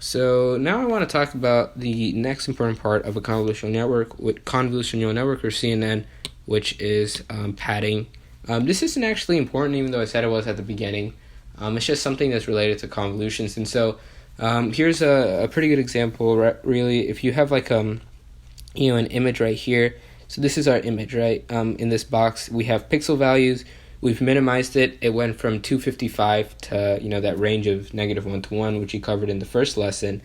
So now I want to talk about the next important part of a convolutional network, with convolutional neural network, or CNN, which is padding. This isn't actually important, even though I said it was at the beginning. It's just something that's related to convolutions. And so here's a pretty good example, really. If you have like an image right here. So this is our image, right? In this box, we have pixel values. We've minimized it. It went from 255 to that range of -1 to 1, which you covered in the first lesson.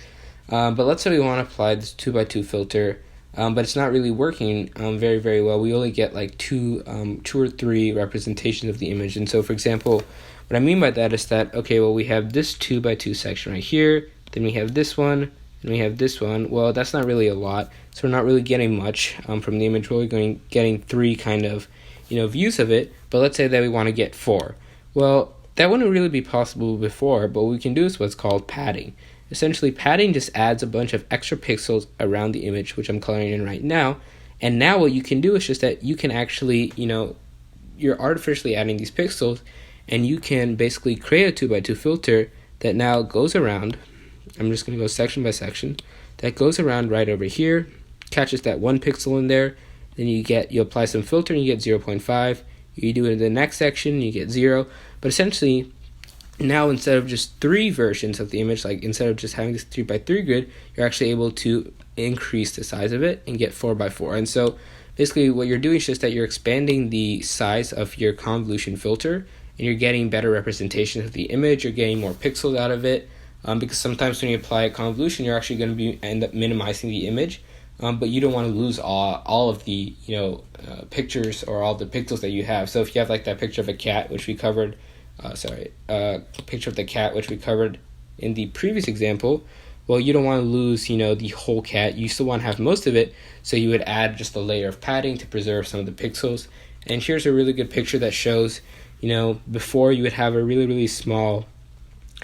But let's say we want to apply this 2x2 filter, but it's not really working very well. We only get like two or three representations of the image. And so, for example, what I mean by that is that we have this 2x2 section right here. Then we have this one. And we have this one. Well, that's not really a lot, so we're not really getting much from the image. We're only getting three kind of views of it. But let's say that we want to get 4. Well, that wouldn't really be possible before, but what we can do is what's called padding. Essentially, padding just adds a bunch of extra pixels around the image, which I'm coloring in right now. And now what you can do is just that you can actually, you're artificially adding these pixels, and you can basically create a 2x2 filter that now goes around. I'm just going to go section by section. That goes around right over here, catches that 1 pixel in there. Then you apply some filter and you get 0.5. You do it in the next section, you get 0. But essentially, now instead of just 3 versions of the image, like instead of just having this 3x3 grid, you're actually able to increase the size of it and get 4x4. And so basically what you're doing is just that you're expanding the size of your convolution filter, and you're getting better representation of the image. You're getting more pixels out of it. Because sometimes when you apply a convolution, you're actually going to end up minimizing the image, but you don't want to lose all of the pictures or all the pixels that you have. So if you have like that picture of a cat, which we covered, picture of the cat which we covered in the previous example, well, you don't want to lose the whole cat. You still want to have most of it, so you would add just a layer of padding to preserve some of the pixels. And here's a really good picture that shows before you would have a really small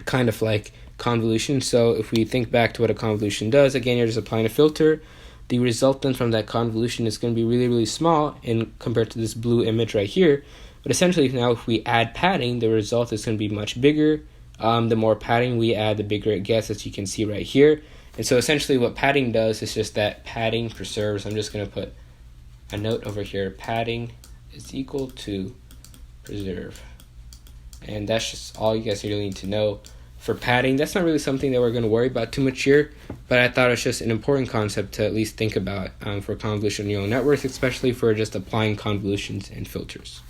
kind of like convolution. So if we think back to what a convolution does, again, you're just applying a filter. The resultant from that convolution is going to be really small compared to this blue image right here. But essentially now if we add padding, the result is going to be much bigger. The more padding we add, the bigger it gets, as you can see right here. And so essentially what padding does is just that padding preserves. I'm just going to put a note over here. Padding is equal to preserve. And that's just all you guys really need to know. For padding, that's not really something that we're going to worry about too much here, but I thought it's just an important concept to at least think about for convolutional neural networks, especially for just applying convolutions and filters.